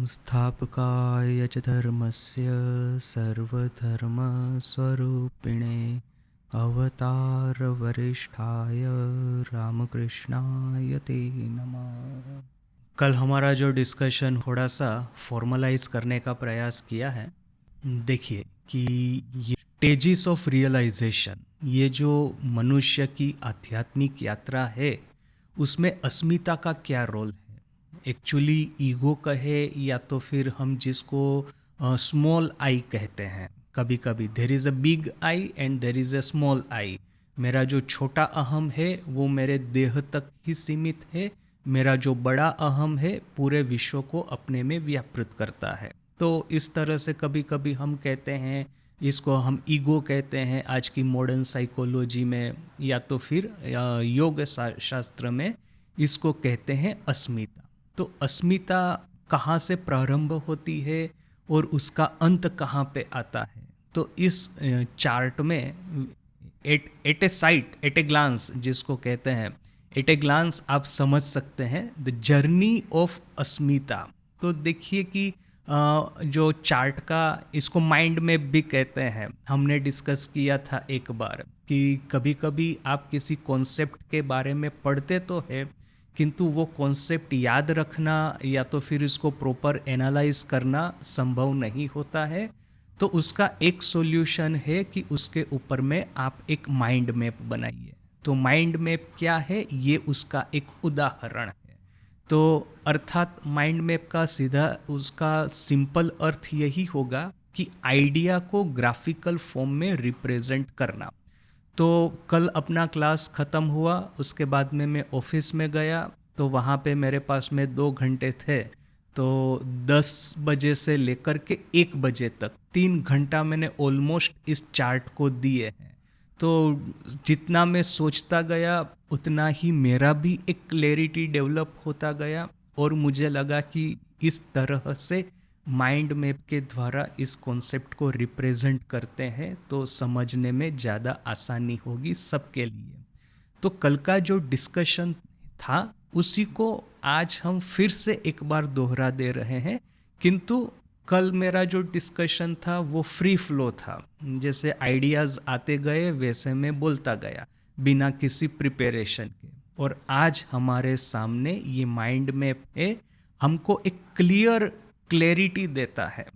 संस्थापकाय च धर्मस्य सर्वधर्मस्वरूपिणे अवतारवरिष्ठाय रामकृष्णाय ते नमः। कल हमारा जो डिस्कशन थोड़ा सा फॉर्मलाइज करने का प्रयास किया है। देखिए कि ये स्टेजेस ऑफ रियलाइजेशन, ये जो मनुष्य की आध्यात्मिक यात्रा है उसमें अस्मिता का क्या रोल है। एक्चुअली ईगो कहे या तो फिर हम जिसको स्मॉल आई कहते हैं, कभी कभी there is a big I and there is a small I. मेरा जो छोटा अहम है वो मेरे देह तक ही सीमित है, मेरा जो बड़ा अहम है पूरे विश्व को अपने में व्यापृत करता है। तो इस तरह से कभी कभी हम कहते हैं, इसको हम ईगो कहते हैं आज की मॉडर्न साइकोलॉजी में, या तो फिर योग शास्त्र में इसको कहते हैं अस्मिता। तो अस्मिता कहाँ से प्रारंभ होती है और उसका अंत कहाँ पे आता है। तो इस चार्ट में at a sight, at a glance जिसको कहते हैं, एट ए ग्लांस आप समझ सकते हैं द जर्नी ऑफ अस्मिता। तो देखिए कि जो चार्ट का, इसको माइंड मैप भी कहते हैं। हमने डिस्कस किया था एक बार कि कभी कभी आप किसी कॉन्सेप्ट के बारे में पढ़ते तो है, किंतु वो कॉन्सेप्ट याद रखना या तो फिर इसको प्रॉपर एनालाइज करना संभव नहीं होता है। तो उसका एक सॉल्यूशन है कि उसके ऊपर में आप एक माइंड मैप बनाइए। तो माइंड मैप क्या है, ये उसका एक उदाहरण है। तो अर्थात माइंड मैप का सीधा उसका सिंपल अर्थ यही होगा कि आइडिया को ग्राफिकल फॉर्म में रिप्रेजेंट करना। तो कल अपना क्लास ख़त्म हुआ, उसके बाद में मैं ऑफिस में गया, तो वहाँ पे मेरे पास में 2 घंटे थे। तो 10 बजे से लेकर के 1 बजे तक 3 घंटा मैंने ऑलमोस्ट इस चार्ट को दिए हैं। तो जितना मैं सोचता गया उतना ही मेरा भी एक क्लैरिटी डेवलप होता गया, और मुझे लगा कि इस तरह से माइंड मैप के द्वारा इस कॉन्सेप्ट को रिप्रेजेंट करते हैं तो समझने में ज़्यादा आसानी होगी सबके लिए। तो कल का जो डिस्कशन था उसी को आज हम फिर से एक बार दोहरा दे रहे हैं, किंतु कल मेरा जो डिस्कशन था वो फ्री फ्लो था। जैसे आइडियाज़ आते गए वैसे मैं बोलता गया बिना किसी प्रिपरेशन के। और आज हमारे सामने ये माइंड मैप है, हमको एक क्लैरिटी देता है,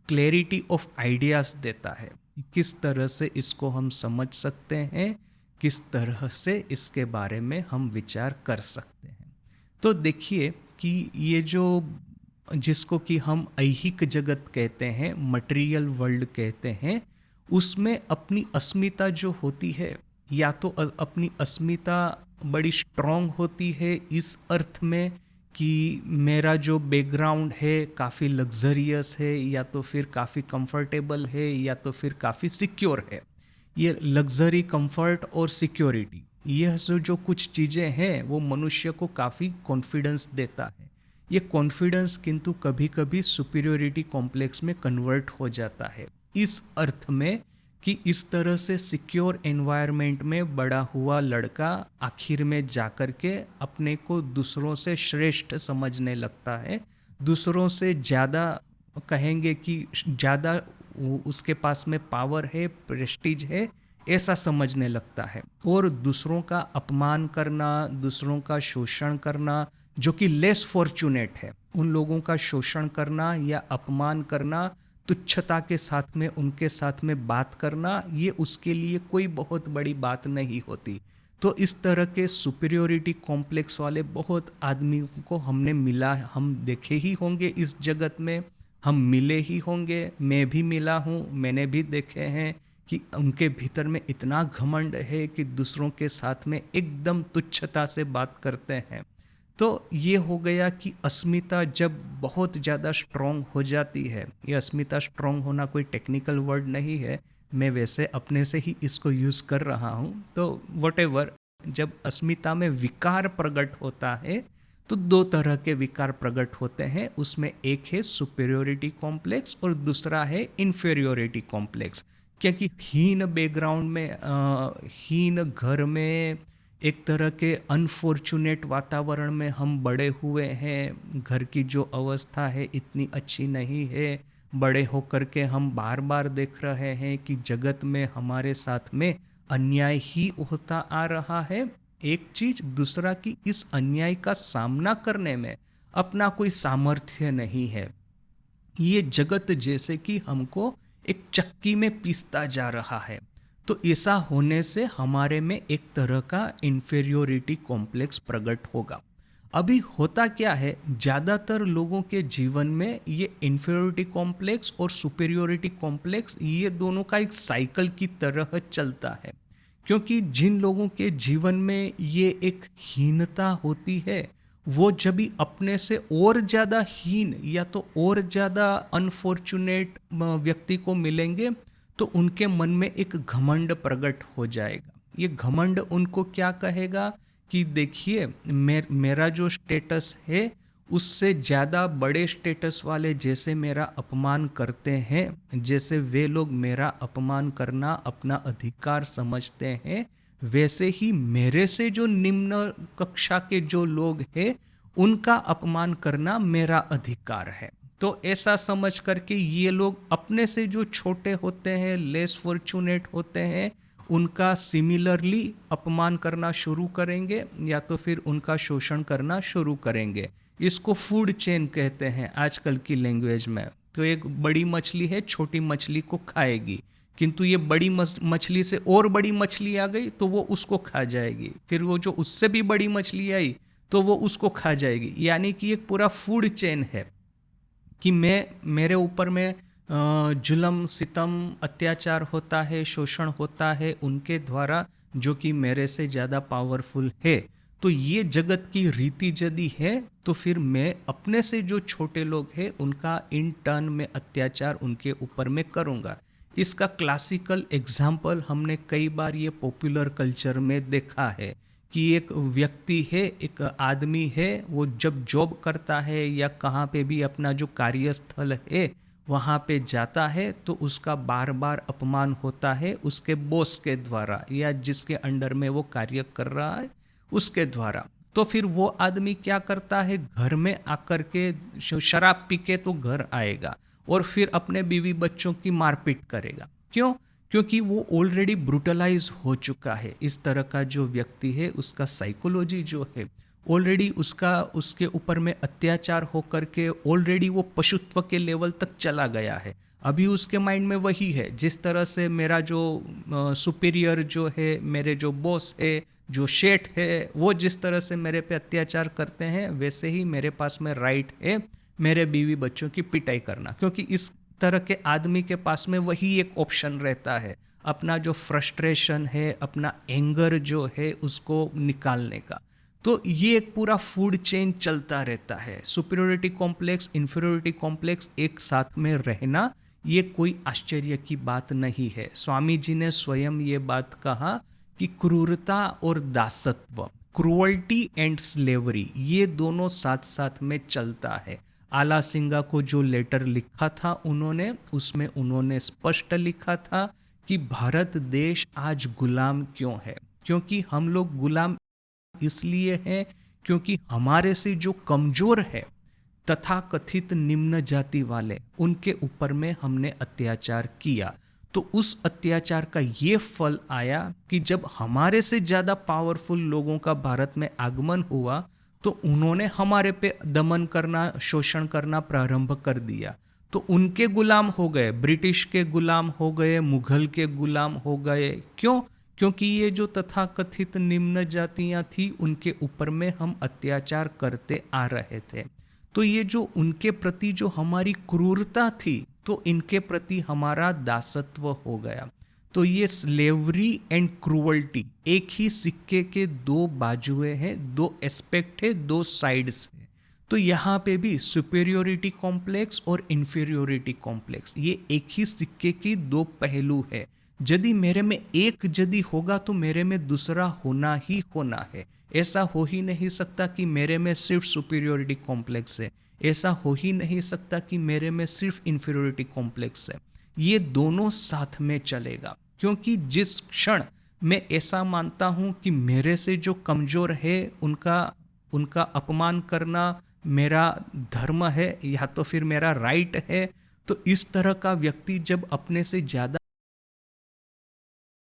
क्लैरिटी ऑफ आइडियाज़ देता है, किस तरह से इसको हम समझ सकते हैं, किस तरह से इसके बारे में हम विचार कर सकते हैं। तो देखिए कि ये जो जिसको कि हम ऐहिक जगत कहते हैं, मटेरियल वर्ल्ड कहते हैं, उसमें अपनी अस्मिता जो होती है, या तो अपनी अस्मिता बड़ी स्ट्रॉन्ग होती है इस अर्थ में कि मेरा जो बैकग्राउंड है काफ़ी लग्जरियस है, या तो फिर काफ़ी कंफर्टेबल है, या तो फिर काफ़ी सिक्योर है। ये लग्जरी, कंफर्ट और सिक्योरिटी, यह जो कुछ चीज़ें हैं वो मनुष्य को काफ़ी कॉन्फिडेंस देता है। ये कॉन्फिडेंस किंतु कभी कभी सुपीरियोरिटी कॉम्प्लेक्स में कन्वर्ट हो जाता है, इस अर्थ में कि इस तरह से सिक्योर एनवायरनमेंट में बड़ा हुआ लड़का आखिर में जाकर के अपने को दूसरों से श्रेष्ठ समझने लगता है, दूसरों से ज़्यादा, कहेंगे कि ज़्यादा उसके पास में पावर है, प्रेस्टीज है, ऐसा समझने लगता है। और दूसरों का अपमान करना, दूसरों का शोषण करना, जो कि लेस फॉर्चुनेट है, उन लोगों का शोषण करना या अपमान करना, तुच्छता के साथ में उनके साथ में बात करना, ये उसके लिए कोई बहुत बड़ी बात नहीं होती। तो इस तरह के सुपीरियोरिटी कॉम्प्लेक्स वाले बहुत आदमियों को हमने मिला, हम देखे ही होंगे इस जगत में, हम मिले ही होंगे, मैं भी मिला हूँ, मैंने भी देखे हैं कि उनके भीतर में इतना घमंड है कि दूसरों के साथ में एकदम तुच्छता से बात करते हैं। तो ये हो गया कि अस्मिता जब बहुत ज़्यादा स्ट्रॉन्ग हो जाती है, ये अस्मिता स्ट्रॉन्ग होना कोई टेक्निकल वर्ड नहीं है, मैं वैसे अपने से ही इसको यूज़ कर रहा हूँ। तो वटेवर, जब अस्मिता में विकार प्रकट होता है तो 2 तरह के विकार प्रकट होते हैं, उसमें एक है सुपीरियोरिटी कॉम्प्लेक्स और दूसरा है इन्फीरियोरिटी कॉम्प्लेक्स। क्योंकि हीन बैकग्राउंड में, हीन घर में एक तरह के अनफॉर्चुनेट वातावरण में हम बड़े हुए हैं, घर की जो अवस्था है इतनी अच्छी नहीं है, बड़े होकर के हम बार बार देख रहे हैं कि जगत में हमारे साथ में अन्याय ही होता आ रहा है। एक चीज, दूसरा कि इस अन्याय का सामना करने में अपना कोई सामर्थ्य नहीं है। ये जगत जैसे कि हमको एक चक्की में पीसता जा रहा है। तो ऐसा होने से हमारे में एक तरह का इन्फेरियोरिटी कॉम्प्लेक्स प्रकट होगा। अभी होता क्या है, ज़्यादातर लोगों के जीवन में ये इन्फेरियोरिटी कॉम्प्लेक्स और सुपेरियोरिटी कॉम्प्लेक्स, ये दोनों का एक साइकिल की तरह चलता है। क्योंकि जिन लोगों के जीवन में ये एक हीनता होती है, वो जब भी अपने से और ज़्यादा हीन या तो और ज़्यादा अनफॉर्चुनेट व्यक्ति को मिलेंगे, तो उनके मन में एक घमंड प्रकट हो जाएगा। ये घमंड उनको क्या कहेगा कि देखिए, मेरा जो स्टेटस है उससे ज़्यादा बड़े स्टेटस वाले जैसे मेरा अपमान करते हैं, जैसे वे लोग मेरा अपमान करना अपना अधिकार समझते हैं, वैसे ही मेरे से जो निम्न कक्षा के जो लोग हैं उनका अपमान करना मेरा अधिकार है। तो ऐसा समझ करके ये लोग अपने से जो छोटे होते हैं, लेस फॉर्चुनेट होते हैं, उनका सिमिलरली अपमान करना शुरू करेंगे या तो फिर उनका शोषण करना शुरू करेंगे। इसको फूड चेन कहते हैं आजकल की लैंग्वेज में। तो एक बड़ी मछली है, छोटी मछली को खाएगी, किंतु ये बड़ी मछली से और बड़ी मछली आ गई तो वो उसको खा जाएगी, फिर वो जो उससे भी बड़ी मछली आई तो वो उसको खा जाएगी। यानी कि एक पूरा फूड चेन है कि मेरे ऊपर में जुल्म सितम अत्याचार होता है, शोषण होता है उनके द्वारा जो कि मेरे से ज़्यादा पावरफुल है। तो ये जगत की रीति यदि है तो फिर मैं अपने से जो छोटे लोग हैं उनका इन टर्न में अत्याचार उनके ऊपर में करूँगा। इसका क्लासिकल एग्जाम्पल हमने कई बार ये पॉपुलर कल्चर में देखा है कि एक व्यक्ति है, एक आदमी है, वो जब जॉब करता है या कहाँ पे भी अपना जो कार्यस्थल है वहाँ पे जाता है तो उसका बार बार अपमान होता है उसके बॉस के द्वारा या जिसके अंडर में वो कार्य कर रहा है उसके द्वारा। तो फिर वो आदमी क्या करता है, घर में आकर के शराब पी के तो घर आएगा और फिर अपने बीवी बच्चों की मारपीट करेगा। क्यों? क्योंकि वो ऑलरेडी ब्रूटलाइज हो चुका है। इस तरह का जो व्यक्ति है उसका साइकोलॉजी जो है ऑलरेडी उसके ऊपर में अत्याचार होकर के ऑलरेडी वो पशुत्व के लेवल तक चला गया है। अभी उसके माइंड में वही है, जिस तरह से मेरा जो सुपीरियर जो है, मेरे जो बॉस है, जो शेठ है, वो जिस तरह से मेरे पे अत्याचार करते हैं वैसे ही मेरे पास में राइट है मेरे बीवी बच्चों की पिटाई करना। क्योंकि इस तरह के आदमी के पास में वही एक ऑप्शन रहता है, अपना जो फ्रस्ट्रेशन है, अपना एंगर जो है उसको निकालने का। तो ये एक पूरा फूड चेन चलता रहता है। सुपीरियोरिटी कॉम्प्लेक्स, इन्फीरियोरिटी कॉम्प्लेक्स एक साथ में रहना ये कोई आश्चर्य की बात नहीं है। स्वामी जी ने स्वयं ये बात कहा कि क्रूरता और दासत्व, क्रूअल्टी एंड स्लेवरी, ये दोनों साथ साथ में चलता है। आला सिंगा को जो लेटर लिखा था उन्होंने, उसमें उन्होंने स्पष्ट लिखा था कि भारत देश आज गुलाम क्यों है। क्योंकि हम लोग गुलाम इसलिए हैं क्योंकि हमारे से जो कमजोर है तथा कथित निम्न जाति वाले, उनके ऊपर में हमने अत्याचार किया। तो उस अत्याचार का ये फल आया कि जब हमारे से ज़्यादा पावरफुल लोगों का भारत में आगमन हुआ तो उन्होंने हमारे पे दमन करना, शोषण करना प्रारंभ कर दिया। तो उनके गुलाम हो गए, ब्रिटिश के गुलाम हो गए, मुगल के गुलाम हो गए। क्यों? क्योंकि ये जो तथाकथित निम्न जातियां थी उनके ऊपर में हम अत्याचार करते आ रहे थे। तो ये जो उनके प्रति जो हमारी क्रूरता थी, तो इनके प्रति हमारा दासत्व हो गया। तो ये स्लेवरी एंड क्रूअल्टी एक ही सिक्के के दो बाजुएं हैं, दो एस्पेक्ट है, दो साइड्स है। तो यहाँ पे भी सुपेरियोरिटी कॉम्प्लेक्स और इन्फीरियोरिटी कॉम्प्लेक्स ये एक ही सिक्के की दो पहलू है। यदि मेरे में एक यदि होगा तो मेरे में दूसरा होना ही होना है। ऐसा हो ही नहीं सकता कि मेरे में सिर्फ सुपीरियोरिटी कॉम्प्लेक्स है, ऐसा हो ही नहीं सकता कि मेरे में सिर्फ इन्फीरियोरिटी कॉम्प्लेक्स है। ये दोनों साथ में चलेगा। क्योंकि जिस क्षण मैं ऐसा मानता हूँ कि मेरे से जो कमज़ोर है उनका उनका अपमान करना मेरा धर्म है या तो फिर मेरा राइट है। तो इस तरह का व्यक्ति जब अपने से ज़्यादा